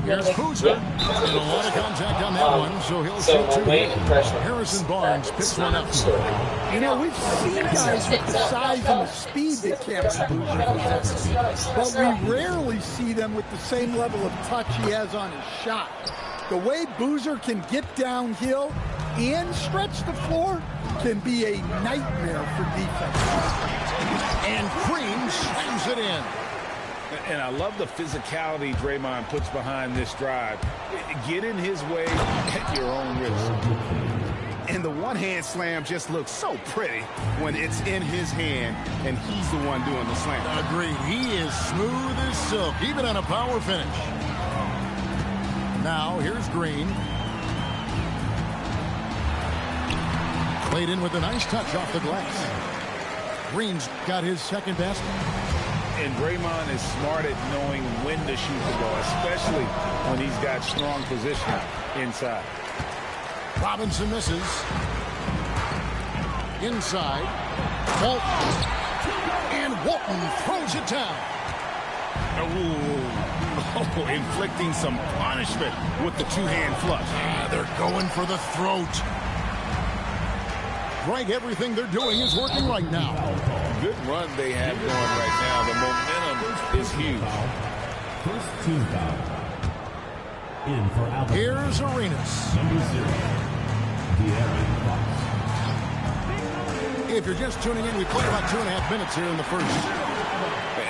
Here's Boozer. And a lot of contact on that one, so he'll shoot two. Harrison Barnes picks one up. You know, we've seen guys with the size and the speed that Cameron Boozer possesses, but we rarely see them with the same level of touch he has on his shot. The way Boozer can get downhill and stretch the floor can be a nightmare for defense. And Green slams it in. And I love the physicality Draymond puts behind this drive. Get in his way at your own risk. And the one-hand slam just looks so pretty when it's in his hand and he's the one doing the slam. Agreed. He is smooth as silk, even on a power finish. Now, here's Green. Played in with a nice touch off the glass. Green's got his second best. And Draymond is smart at knowing when to shoot the ball, especially when he's got strong position inside. Robinson misses. Inside. Walton. And Walton throws it down. Oh, inflicting some punishment with the two-hand flush. They're going for the throat. Greg, everything they're doing is working right now. Good run they have going right now. The momentum is huge. First team foul. In for Alabama. Here's Arenas. Number 0. De'Aaron Fox. If you're just tuning in, we played about 2.5 minutes here in the first.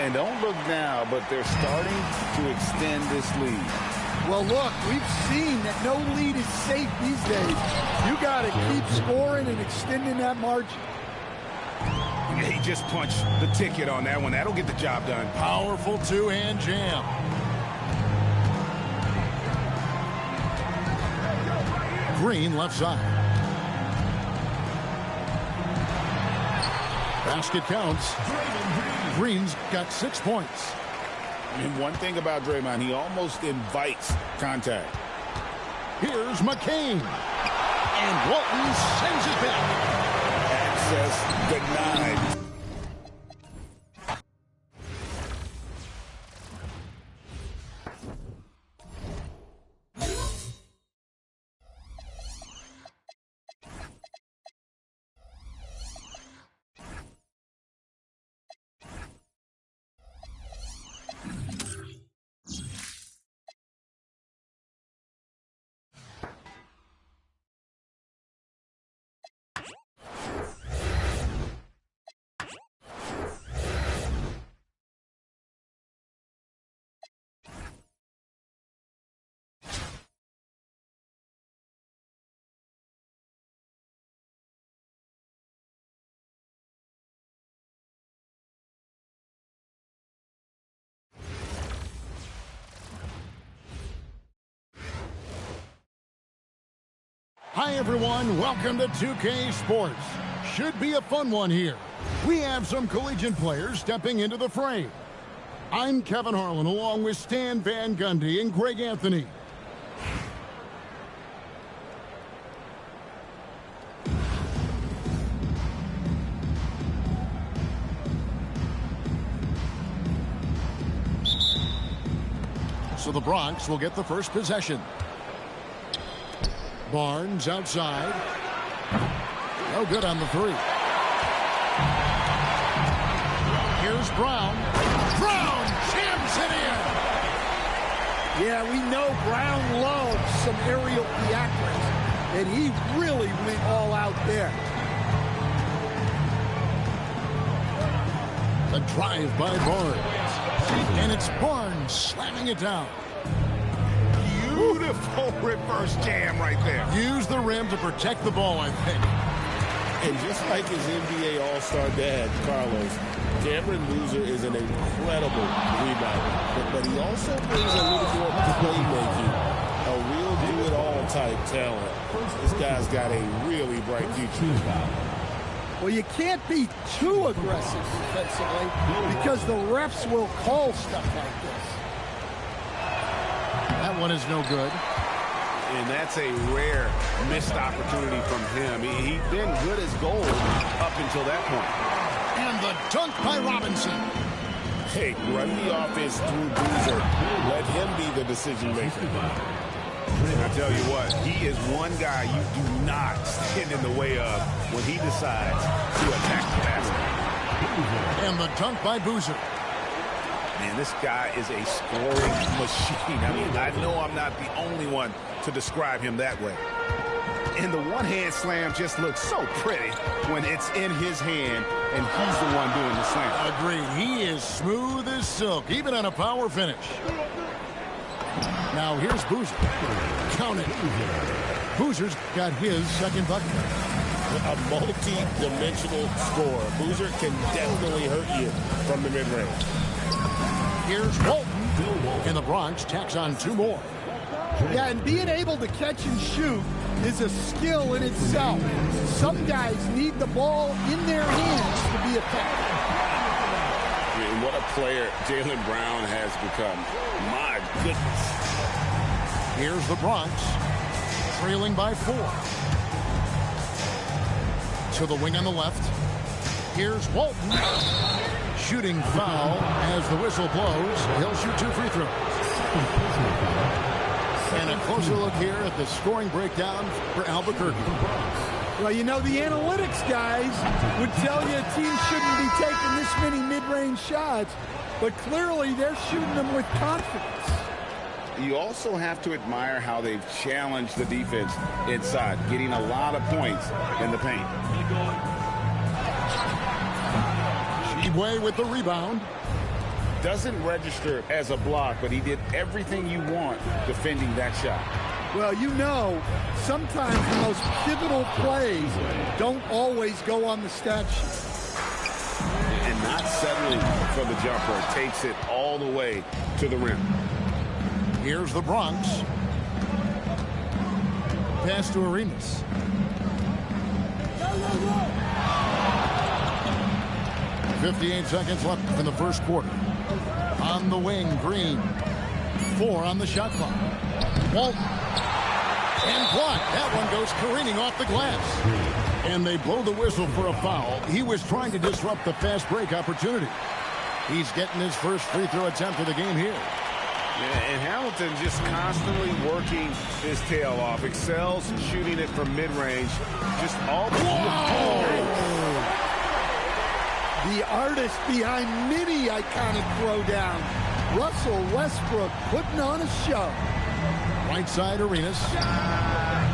And don't look now, but they're starting to extend this lead. Well, look, we've seen that no lead is safe these days. You got to keep scoring and extending that margin. He just punched the ticket on that one. That'll get the job done. Powerful two-hand jam. Green left side. Basket counts. Green's got 6 points. And one thing about Draymond, he almost invites contact. Here's McCain. And Walton sends it back. Access denied. Hi, everyone. Welcome to 2K Sports. Should be a fun one here. We have some collegiate players stepping into the fray. I'm Kevin Harlan, along with Stan Van Gundy and Greg Anthony. So the Bronx will get the first possession. Barnes outside. No good on the three. Here's Brown. Brown jams it in. Yeah, we know Brown loves some aerial theatrics, and he really went all out there. A drive by Barnes. And it's Barnes slamming it down. Beautiful reverse jam right there. Use the rim to protect the ball, I think. And just like his NBA All-Star dad, Carlos, Cameron Boozer is an incredible rebounder. But he also brings a little more playmaking, a real do-it-all type talent. This guy's got a really bright future. Well, you can't be too aggressive defensively because the refs will call stuff like this. That one is no good. And that's a rare missed opportunity from him. He'd been good as gold up until that point. And the dunk by Robinson. Hey, run the offense through Boozer. Let him be the decision maker. I tell you what, he is one guy you do not stand in the way of when he decides to attack the basket. And the dunk by Boozer. Man, this guy is a scoring machine. I mean, I know I'm not the only one to describe him that way. And the one-hand slam just looks so pretty when it's in his hand and he's the one doing the slam. Agreed. He is smooth as silk, even on a power finish. Now here's Boozer. Count it. Boozer's got his second bucket. A multi-dimensional scorer. Boozer can definitely hurt you from the mid-range. Here's Walton. And the Bronx tacks on 2 more. Yeah, and being able to catch and shoot is a skill in itself. Some guys need the ball in their hands to be effective. I mean, what a player Jaylen Brown has become. My goodness. Here's the Bronx, trailing by 4. To the wing on the left. Here's Walton. Shooting foul as the whistle blows. He'll shoot 2 free throws. And a closer look here at the scoring breakdown for Albuquerque. Well, you know, the analytics guys would tell you a team shouldn't be taking this many mid-range shots, but clearly they're shooting them with confidence. You also have to admire how they've challenged the defense inside, getting a lot of points in the paint. Shibwe with the rebound. Doesn't register as a block, but he did everything you want defending that shot. Well, you know, sometimes the most pivotal plays don't always go on the stat sheet. And not settling for the jumper. Takes it all the way to the rim. Here's the Bronx. Pass to Arenas. Go. 58 seconds left in the first quarter. On the wing, Green. 4 on the shot clock. Walton. And blocked. That one goes careening off the glass. And they blow the whistle for a foul. He was trying to disrupt the fast break opportunity. He's getting his first free throw attempt of the game here. Yeah, and Hamilton just constantly working his tail off. Excels shooting it from mid-range. Just all the... The artist behind many iconic throwdowns, Russell Westbrook, putting on a show. Right side, Arenas.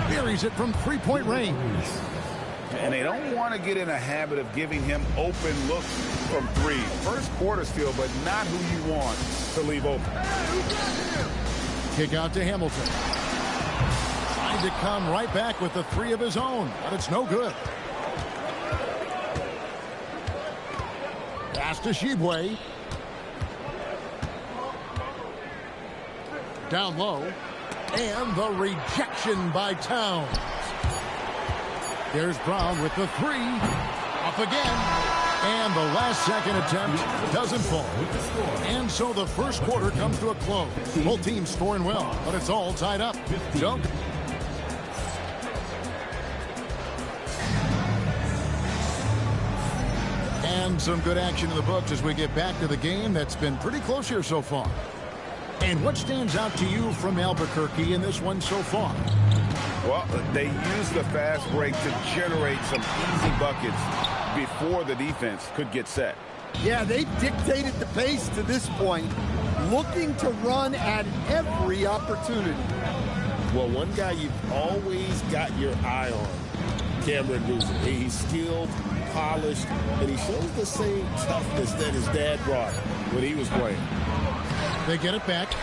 Buries it from three-point range. And they don't want to get in a habit of giving him open looks from 3. First quarter still, but not who you want to leave open. Kick out to Hamilton. Trying to come right back with the 3 of his own, but it's no good. Pass to Shibwe. Down low. And the rejection by Towns. There's Brown with the 3. Up again. And the last second attempt doesn't fall. And so the first quarter comes to a close. Both teams scoring well, but it's all tied up. Joe? And some good action in the books as we get back to the game that's been pretty close here so far. And what stands out to you from Albuquerque in this one so far? Well, they use the fast break to generate some easy buckets before the defense could get set. Yeah, they've dictated the pace to this point, looking to run at every opportunity. Well, one guy you've always got your eye on, Cameron Boozer. He's skilled, polished, and he shows the same toughness that his dad brought when he was playing. They get it back.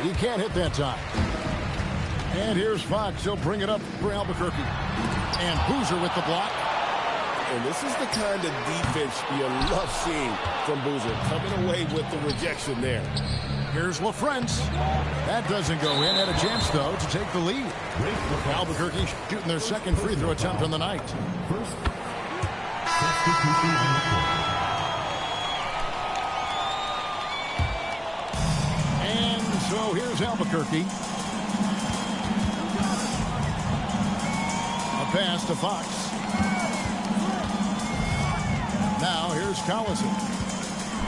He can't hit that time. And here's Fox. He'll bring it up for Albuquerque. And Boozer with the block. And this is the kind of defense you love seeing from Boozer, coming away with the rejection there. Here's LaFrance. That doesn't go in. Had a chance, though, to take the lead. Albuquerque shooting their second free throw attempt on the night. And so here's Albuquerque. A pass to Fox. Now here's Collison.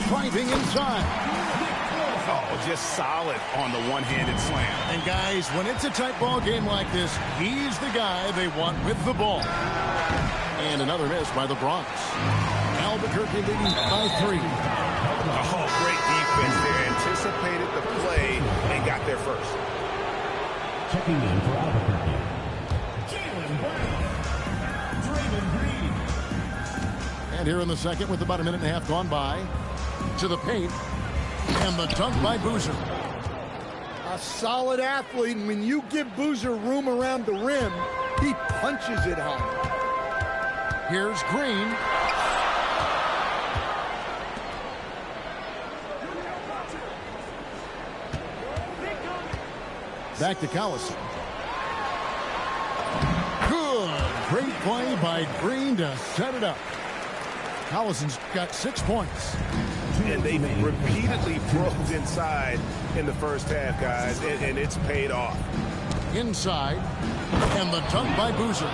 driving inside. Oh, just solid on the one-handed slam. And guys, when it's a tight ball game like this, he's the guy they want with the ball. And another miss by the Bronx. Albuquerque leading by 3. Oh, great defense there. Anticipated the play and got there first. Checking in for Albuquerque. And here in the second with about a minute and a half gone by. To the paint. And the dunk by Boozer. A solid athlete, and when you give Boozer room around the rim, he punches it home. Here's Green. Back to Collison. Good. Great play by Green to set it up. Collison's got 6 points. And they repeatedly broke inside in the first half, guys, and it's paid off. Inside. And the dunk by Boozer.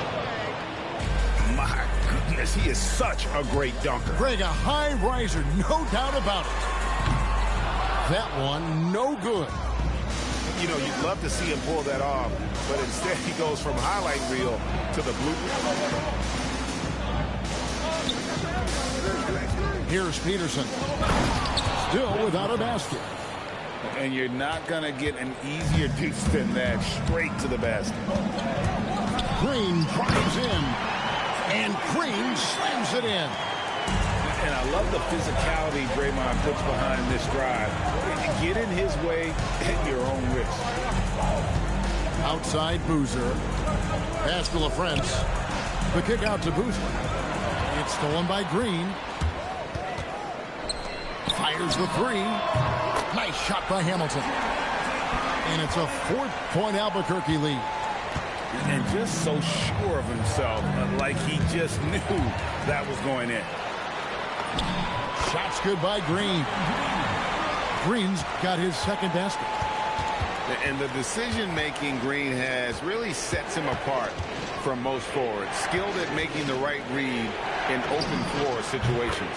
My goodness, he is such a great dunker. Greg, a high riser, no doubt about it. That one, no good. You know, you'd love to see him pull that off, but instead he goes from highlight reel to the blooper. Here's Peterson. Still without a basket. And you're not going to get an easier deuce than that, straight to the basket. Green drives in. And Green slams it in. And I love the physicality Draymond puts behind this drive. Get in his way at your own risk. Outside Boozer. Pass to LaFrance. The kick out to Boozer. It's stolen by Green. Fires the 3. Nice shot by Hamilton. And it's a 4-point Albuquerque lead. And just so sure of himself, like he just knew that was going in. Shots good by Green. Green's got his second basket. And the decision-making Green has really sets him apart from most forwards. Skilled at making the right read in open floor situations.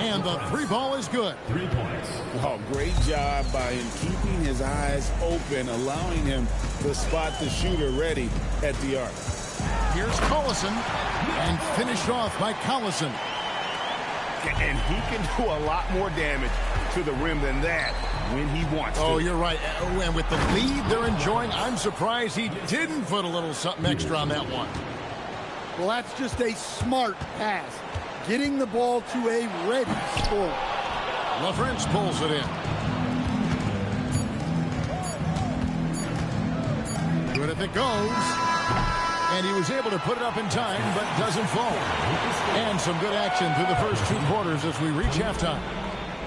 And the 3 ball is good. 3 points. Oh, great job by him keeping his eyes open, allowing him to spot the shooter ready at the arc. Here's Collison. And finished off by Collison. And he can do a lot more damage to the rim than that when he wants to. Oh, you're right. And with the lead they're enjoying, I'm surprised he didn't put a little something extra on that one. Well, that's just a smart pass. Getting the ball to a ready scorer. LaFrance pulls it in. Good if it goes. And he was able to put it up in time, but doesn't fall. And some good action through the first 2 quarters as we reach halftime.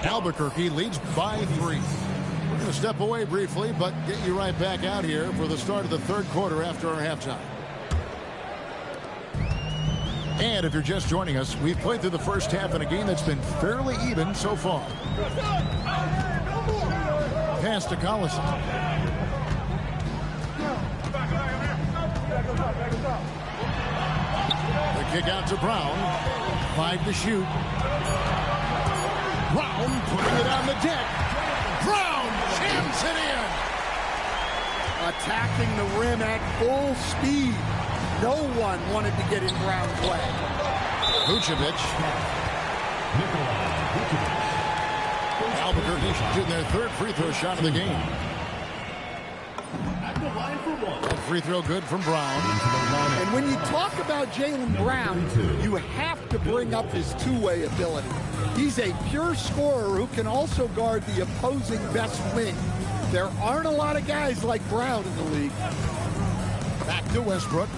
Albuquerque leads by 3. We're going to step away briefly, but get you right back out here for the start of the 3rd quarter after our halftime. And if you're just joining us, we've played through the first half in a game that's been fairly even so far. Pass to Collison. The kick out to Brown. 5 to shoot. Brown putting it on the deck. Brown jams it in. Attacking the rim at full speed. No one wanted to get in Brown's way. Vucevic. Albuquerque shooting their 3rd free throw shot of the game. That free throw good from Brown. And when you talk about Jaylen Brown, you have to bring up his two-way ability. He's a pure scorer who can also guard the opposing best wing. There aren't a lot of guys like Brown in the league. Back to Westbrook.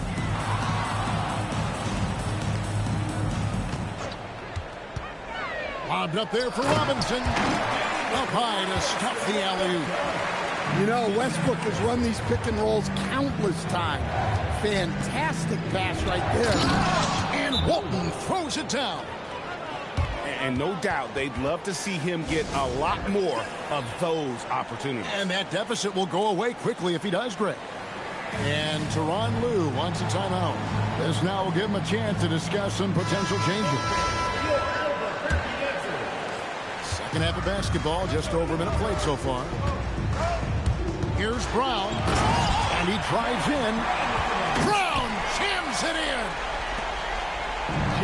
Lobbed up there for Robinson. Up high to stop the alley-oop. You know, Westbrook has run these pick and rolls countless times. Fantastic pass right there. And Walton throws it down. And no doubt they'd love to see him get a lot more of those opportunities. And that deficit will go away quickly if he does, Greg. And Tyronn Lue wants a timeout. This now will give him a chance to discuss some potential changes. Second half of basketball, just over a minute played so far. Here's Brown, and he drives in. Brown jams it in.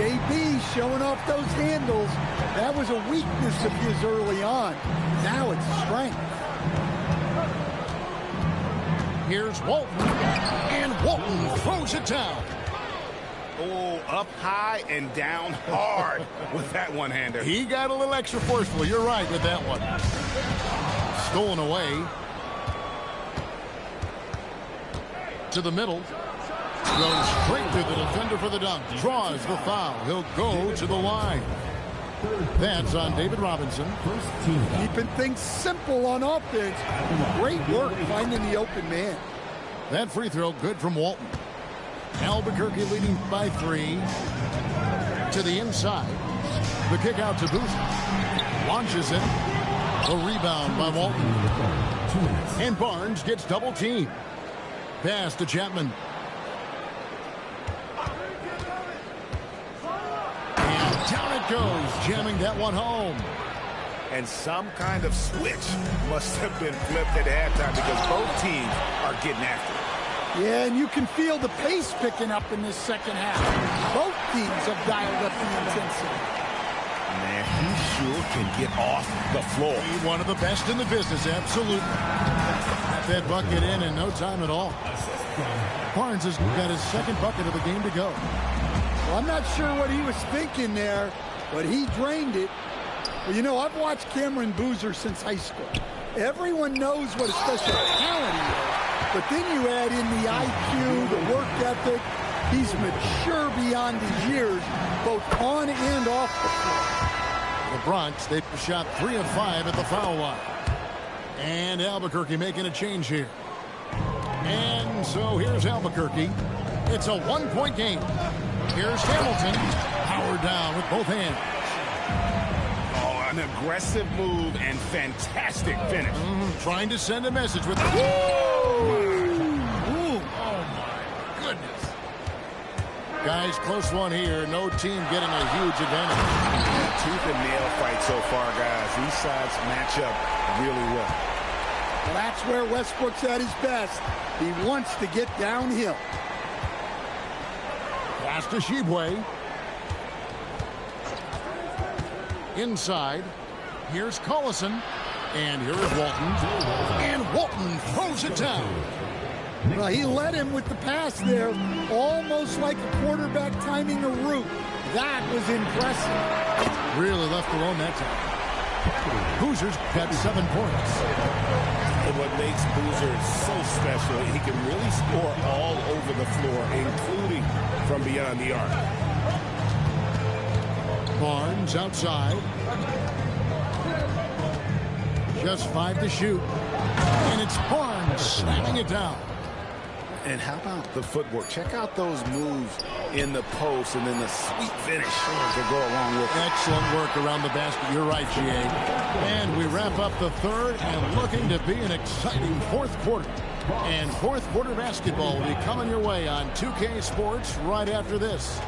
JB showing off those handles. That was a weakness of his early on. Now it's strength. Here's Walton, and Walton throws it down. Oh, up high and down hard with that one-hander. He got a little extra forceful. You're right with that one. Stolen away. To the middle. Goes straight to the defender for the dunk. Draws the foul. He'll go to the line. That's on David Robinson. Keeping things simple on offense. Great work finding the open man. That free throw good from Walton. Albuquerque leading by 3. To the inside. The kick out to Boozer. Launches it. The rebound by Walton. And Barnes gets double teamed. Pass to Chapman. And down it goes, jamming that one home. And some kind of switch must have been flipped at halftime because both teams are getting after it. Yeah, and you can feel the pace picking up in this second half. Both teams have dialed up the intensity. Man, he sure can get off the floor. He's one of the best in the business, absolutely. Got that bucket in no time at all. Barnes has got his second bucket of the game to go. Well, I'm not sure what he was thinking there, but he drained it. Well, you know, I've watched Cameron Boozer since high school. Everyone knows what a special talent he is, but then you add in the IQ, the work ethic. He's mature beyond his years, both on and off the floor. The Bronx, they've shot 3 of 5 at the foul line. And Albuquerque making a change here. And so here's Albuquerque. It's a one-point game. Here's Hamilton. Powered down with both hands. Oh, an aggressive move and fantastic finish. Trying to send a message with... Woo! Oh, my goodness. Guys, close one here. No team getting a huge advantage. Tooth and nail fight so far, guys. These sides match up really well. Well, that's where Westbrook's at his best. He wants to get downhill. Pass to Shibwe. Inside. Here's Collison. And here is Walton. And Walton throws it down. Well, he led him with the pass there, almost like a quarterback timing a route. That was impressive. Really left alone that time. Boozer's got 7 points. And what makes Boozer so special, he can really score all over the floor, including from beyond the arc. Barnes outside. Just 5 to shoot. And it's Barnes slamming it down. And how about the footwork? Check out those moves in the post and then the sweet finish to go along with it. Excellent work around the basket. You're right, G.A. And we wrap up the third and looking to be an exciting fourth quarter. And fourth quarter basketball will be coming your way on 2K Sports right after this.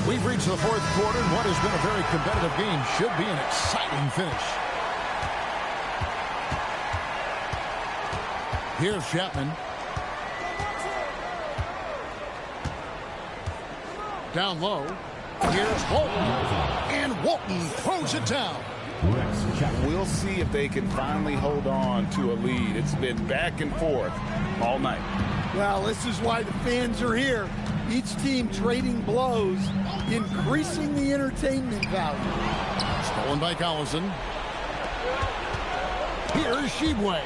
We've reached the fourth quarter, and what has been a very competitive game should be an exciting finish. Here's Chapman. Down low. Here's Walton. And Walton throws it down. We'll see if they can finally hold on to a lead. It's been back and forth all night. Well, this is why the fans are here. Each team trading blows, increasing the entertainment value. Stolen by Collison. Here's Shibwe.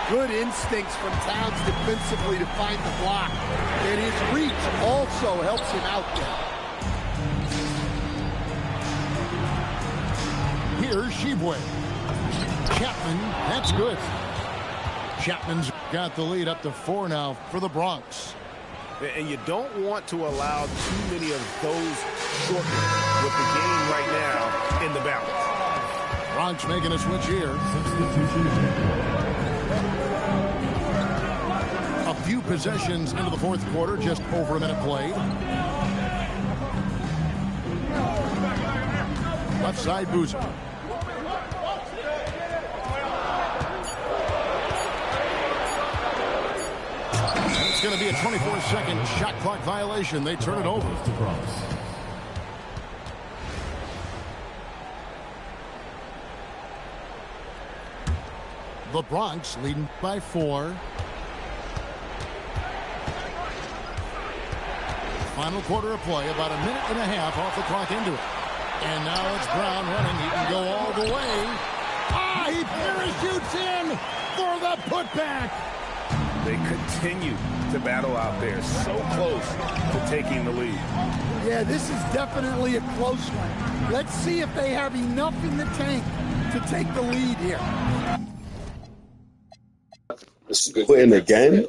Good instincts from Towns defensively to find the block. And his reach also helps him out there. Here's Shibwe. Chapman, that's good. Chapman's got the lead up to 4 now for the Bronx. And you don't want to allow too many of those short ones with the game right now in the balance. Bronx making a switch here. A few possessions into the fourth quarter, just over a minute played. left side Boozer. It's going to be a 24-second shot clock violation. They turn it over. The Bronx leading by 4. Final quarter of play, about a minute and a half off the clock into it. And now it's Brown running. He can go all the way. He parachutes in for the putback. They continue to battle out there, so close to taking the lead. Yeah, this is definitely a close one. Let's see if they have enough in the tank to take the lead here. Quitting again?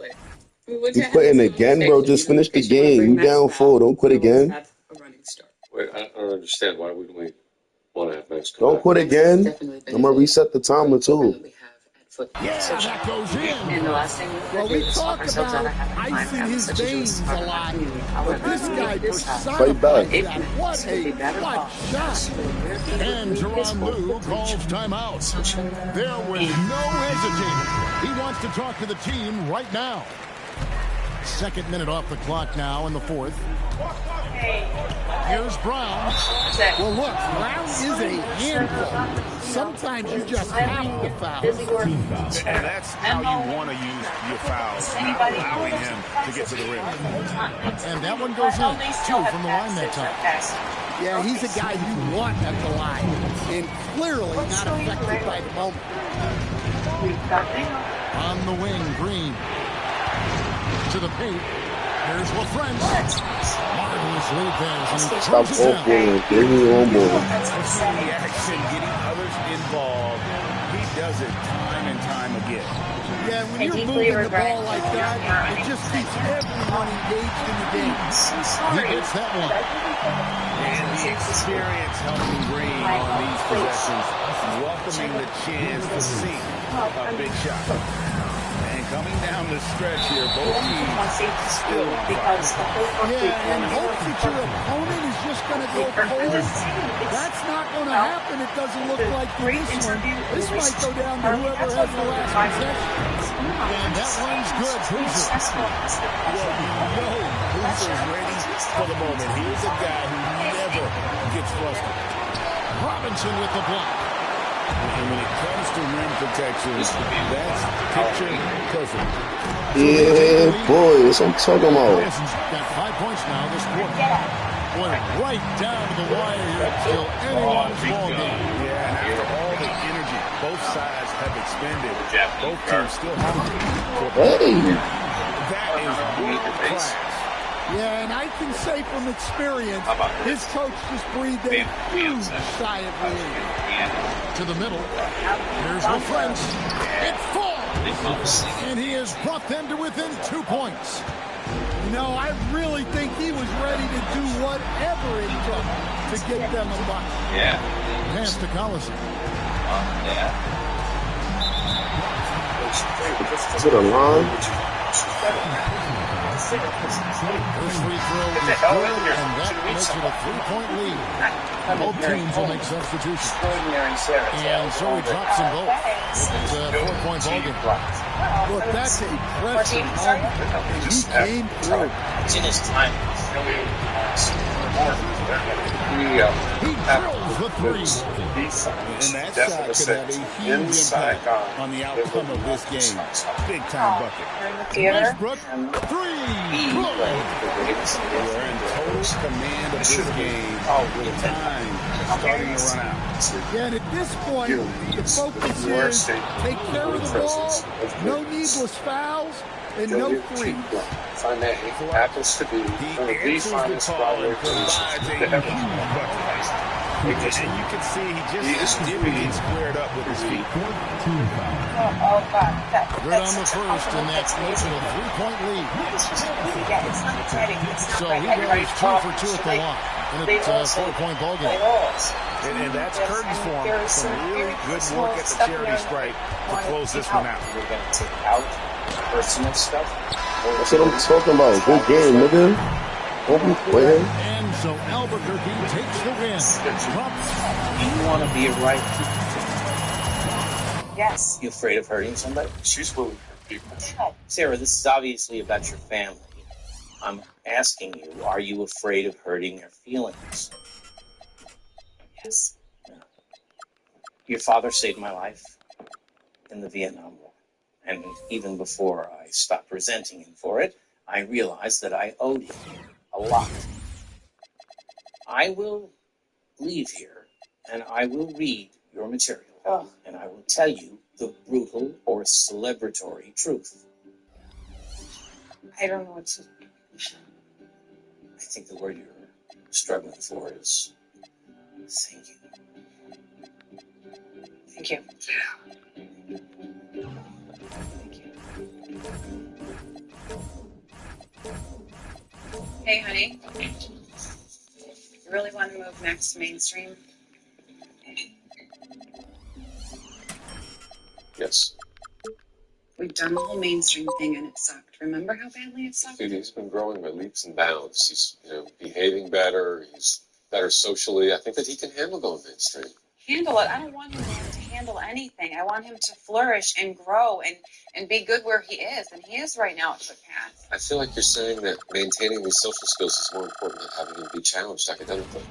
You quitting again, bro? Just finish the game. You down 4. Don't quit again. Wait, I don't understand. Why would we want to have nice? Don't quit again. I'm going to reset the timer, too. Yeah, that goes in. And the last thing Well, we talk about ice in his veins a lot, but this guy personifies that. What a clutch shot. And Jerron Lou calls timeout. There was no hesitating. He wants to talk to the team right now. Second minute off the clock now in the fourth. Here's Brown. Well, look, Brown is a handful. Sometimes you just have to foul. And that's how you want to use your fouls, not allowing him to get to the rim. And that one goes in. 2 from the line that time. Yeah, he's a guy you want at the line, and clearly not affected by the moment. On the wing, Green. To the paint. Here's LaFrance. Marvelous lead pass. Stop off-balling. Bring me on board. Reaction, getting others involved. He does it time and time again. Yeah, when you're moving the ball like that, it just keeps everyone engaged in the game. He gets that one. And the experience helping Green on these possessions, welcoming the chance to sink a big shot. Coming down the stretch here, both teams still on fire. Yeah, and hope that your opponent is just going to go cold. That's not going to happen. It doesn't look like this one. This might go down to whoever has the last possession. And that one's good. Boozer. Well, you know Boozer's ready for the moment. Here's a guy who never gets flustered. Robinson with the block. And when it comes to rim protection, that's picture perfect. Yeah, boy, that's what I'm talking about. Got 5 points now this quarter. Boy, right down to the wire here. It's still anyone's ball game. Yeah, and after all the energy both sides have expended, both teams still hungry. Hey. That is world class. Yeah, and I can say from experience, his coach just breathed a huge sigh of relief. To the middle. Here's LaFrance. It falls. And he has brought them to within 2 points. You know, I really think he was ready to do whatever it took to get them a bucket. Yeah. Pass to Collison. Yeah. To the line. First free throw is good, and that makes it a 3-point lead. Both teams will make substitutions. And so he drops them both. It's a 4-point ballgame. Look, that's impressive. He came through. It's in his time. He drills the 3. And that shot could have a huge impact on the outcome of this game. Big time bucket. Westbrook, 3. We're in total command of this game with time starting to run out. Yeah, and at this point, the focus is take care of the ball, no needless fouls, and no threes. Happens to be one of the finest provides a huge bucket. And you can see he just getting squared up with his feet. Good on the first, and that makes it a 3-point lead. So he goes 2 for 2 at the line, and it's a 4-point ballgame. And that's curtains for him. Some really good work at the charity stripe to close this one out. We're going to take out personal stuff. That's what I'm talking about. Good game, nigga. Don't be quitting. And so Albuquerque takes the win. You want to be a right team. Yes. You afraid of hurting somebody? She's willing to hurt people. Sarah, this is obviously about your family. I'm asking you, are you afraid of hurting their feelings? Yes. Your father saved my life in the Vietnam War. And even before I stopped resenting him for it, I realized that I owed him a lot. I will leave here and I will read your material. And I will tell you the brutal or celebratory truth. I don't know what to... I think the word you're struggling for is thank you. Thank you. Thank you. Hey, honey. You really want to move next to mainstream? Yes. We've done the whole mainstream thing and it sucked. Remember how badly it sucked? Dude, he's been growing by leaps and bounds. He's, behaving better. He's better socially. I think that he can handle going mainstream. Handle it. I don't want him to handle anything. I want him to flourish and grow and be good where he is. And he is right now at Footpath. I feel like you're saying that maintaining these social skills is more important than having him be challenged academically.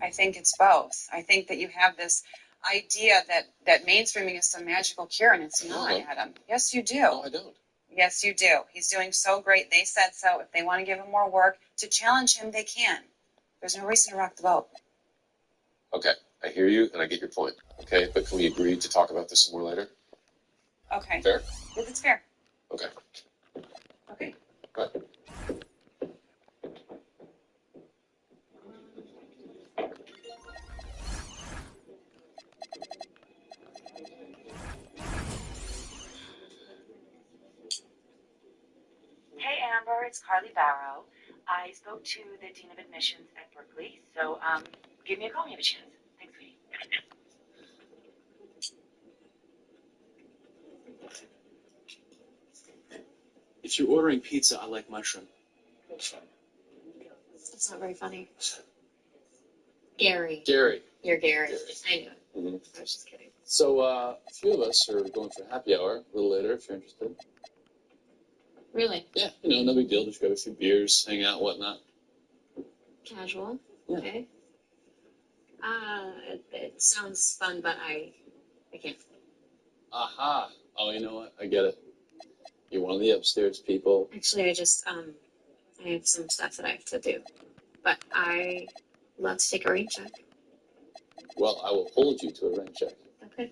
I think it's both. I think that you have this idea that mainstreaming is some magical cure, and it's not, Adam. Yes, you do. No, I don't. Yes, you do. He's doing so great. They said so. If they want to give him more work to challenge him, they can. There's no reason to rock the boat. Okay, I hear you and I get your point. Okay, but can we agree to talk about this some more later? Okay. Fair? If it's fair. Okay. Okay. Go ahead. Hey, Amber, it's Carly Barrow. I spoke to the Dean of Admissions at Berkeley, so give me a call when you have a chance. Thanks, sweetie. If you're ordering pizza, I like mushroom. That's not very funny. Gary. Gary. You're Gary. Gary. I knew it. Mm-hmm. I was just kidding. So, a few of us are going for happy hour a little later if you're interested. Really? Yeah, no big deal. Just grab a few beers, hang out, whatnot. Casual? Yeah. Okay. It sounds fun, but I can't. Aha. Oh, you know what? I get it. You're one of the upstairs people. Actually, I have some stuff that I have to do. But I love to take a rain check. Well, I will hold you to a rain check. Okay.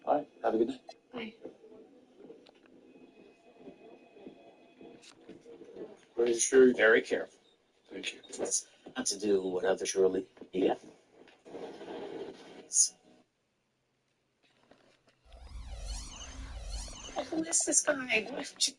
All right. Have a good night. Bye. Very sure. Very careful. Thank you. Not to do what others really... Yeah. Who is this guy? What?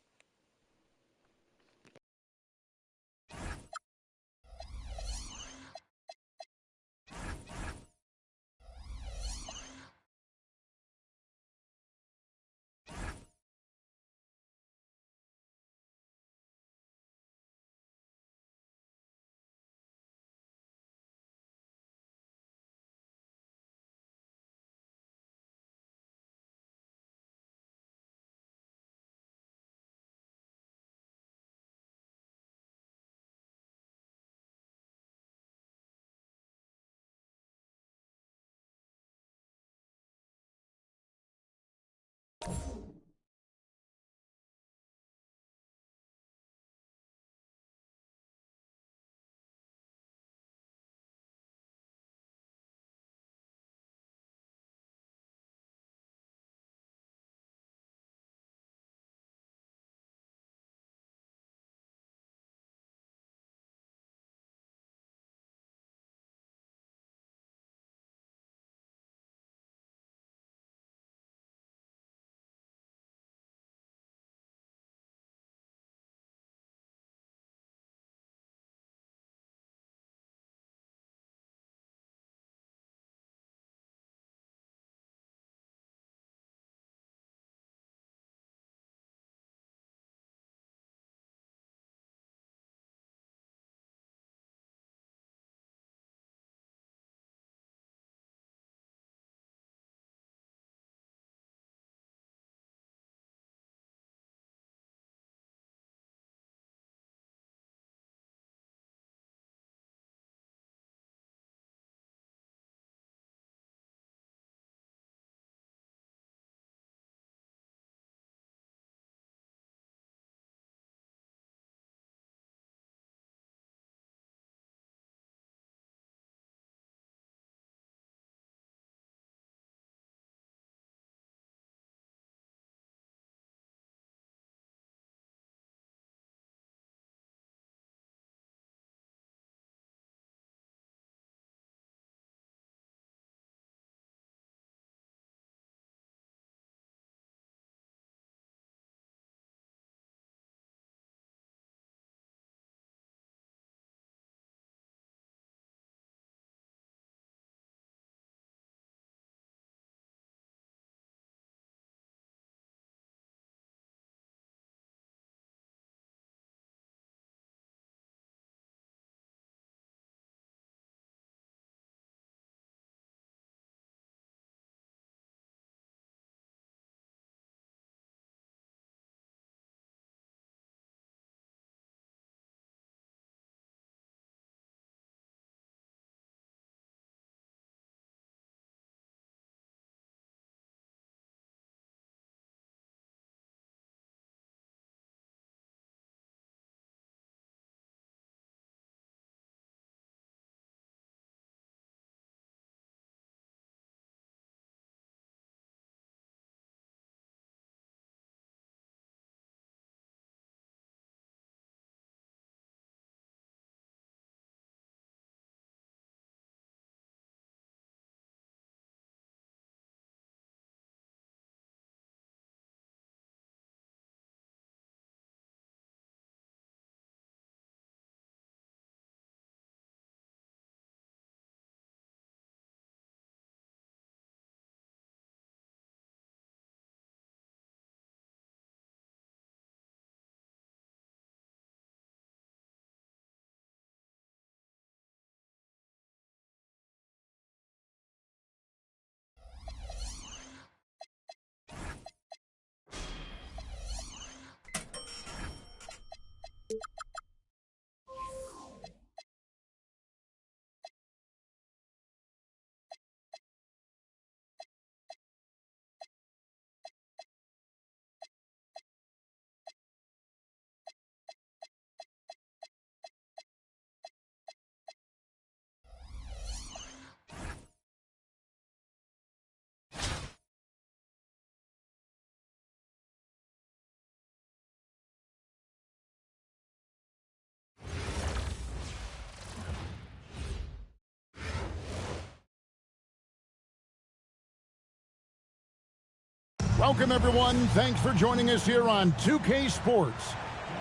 Welcome, everyone. Thanks for joining us here on 2K Sports.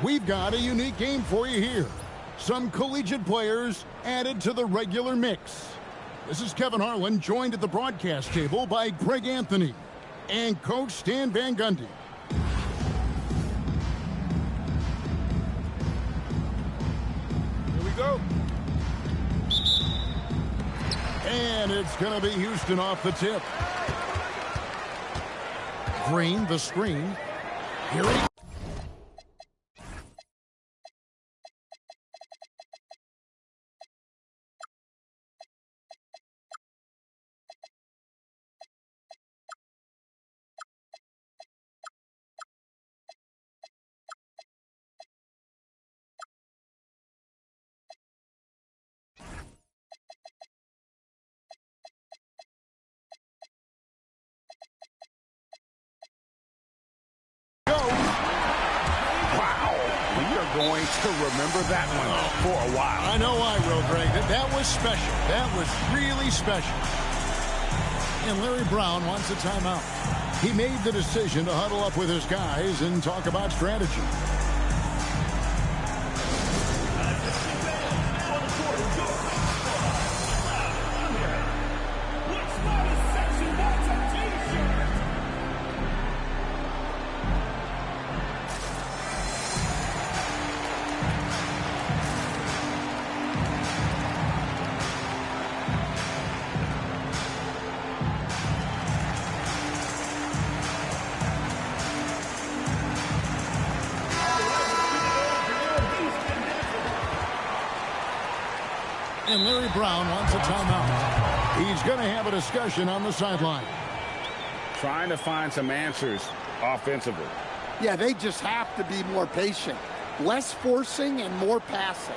We've got a unique game for you here. Some collegiate players added to the regular mix. This is Kevin Harlan, joined at the broadcast table by Greg Anthony and Coach Stan Van Gundy. Here we go. And it's going to be Houston off the tip. Green, the screen. Here he going to remember that one for a while. I know I will, Greg. That was special. That was really special. And Larry Brown wants a timeout. He made the decision to huddle up with his guys and talk about strategy. And Larry Brown wants a timeout. He's going to have a discussion on the sideline. Trying to find some answers offensively. Yeah, they just have to be more patient. Less forcing and more passing.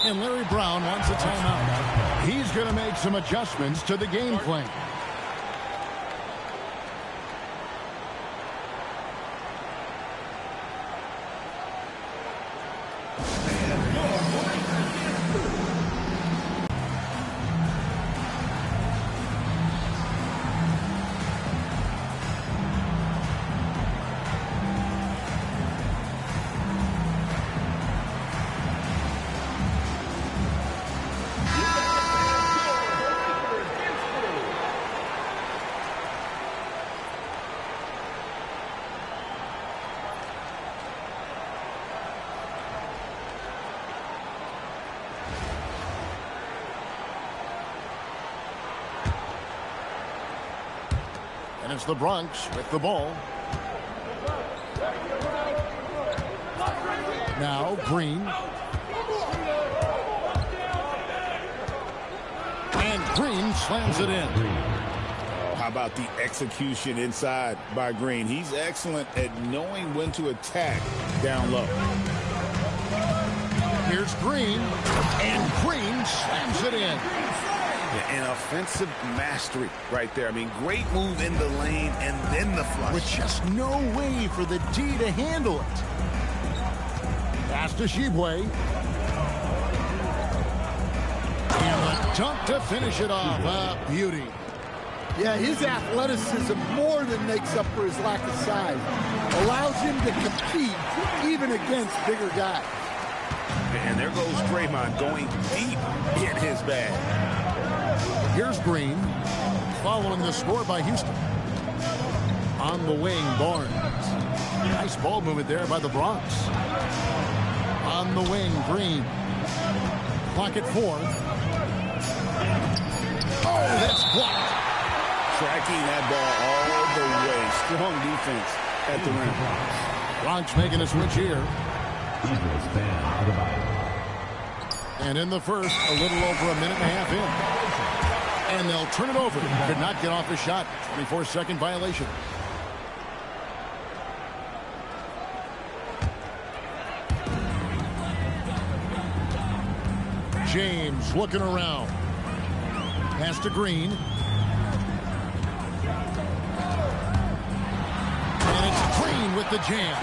And Larry Brown wants a timeout. He's going to make some adjustments to the game plan. And it's the Bronx with the ball. Now Green. And Green slams it in. Oh, how about the execution inside by Green? He's excellent at knowing when to attack down low. Here's Green. And Green slams it in. An offensive mastery right there. I mean, great move in the lane and then the flush. With just no way for the D to handle it. Pass to Shibwe. And a dunk to finish it off. Beauty. Yeah, his athleticism more than makes up for his lack of size. Allows him to compete even against bigger guys. And there goes Draymond going deep in his bag. Here's Green, following the score by Houston. On the wing, Barnes. Nice ball movement there by the Bronx. On the wing, Green. Clock at 4. Oh, that's blocked. Tracking that ball all the way. Strong defense at the rim. Bronx making a switch here. Eagles fan out of bounds. And in the first, a little over a minute and a half in. And they'll turn it over. Could not get off a shot. 24-second violation. James looking around. Pass to Green. And it's Green with the jam.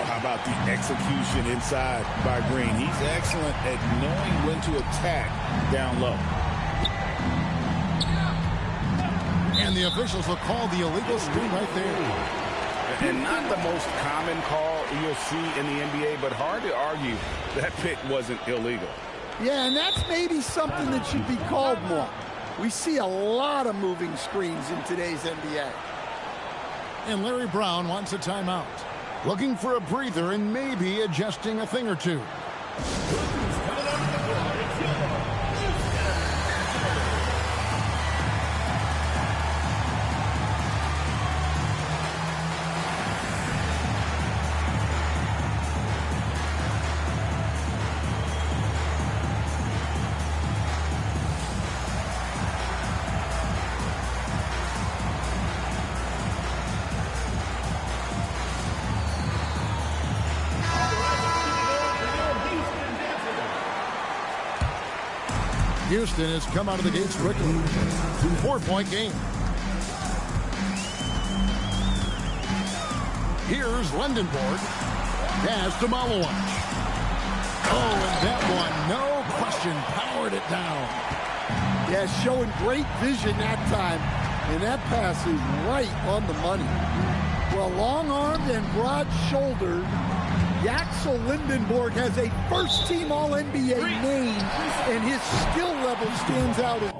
How about the execution inside by Green? He's excellent at knowing when to attack down low. And the officials will call the illegal screen right there. And not the most common call you'll see in the NBA, but hard to argue that pick wasn't illegal. Yeah, and that's maybe something that should be called more. We see a lot of moving screens in today's NBA. And Larry Brown wants a timeout. Looking for a breather and maybe adjusting a thing or two. Houston has come out of the gates quickly. 4-point game. Here's Lindenborg. Pass to Malowich. Oh, and that one, no question, powered it down. Yeah, showing great vision that time. And that pass is right on the money. Well, long-armed and broad-shouldered, Axel Lindenborg has a first-team All-NBA name, and his skill level stands out as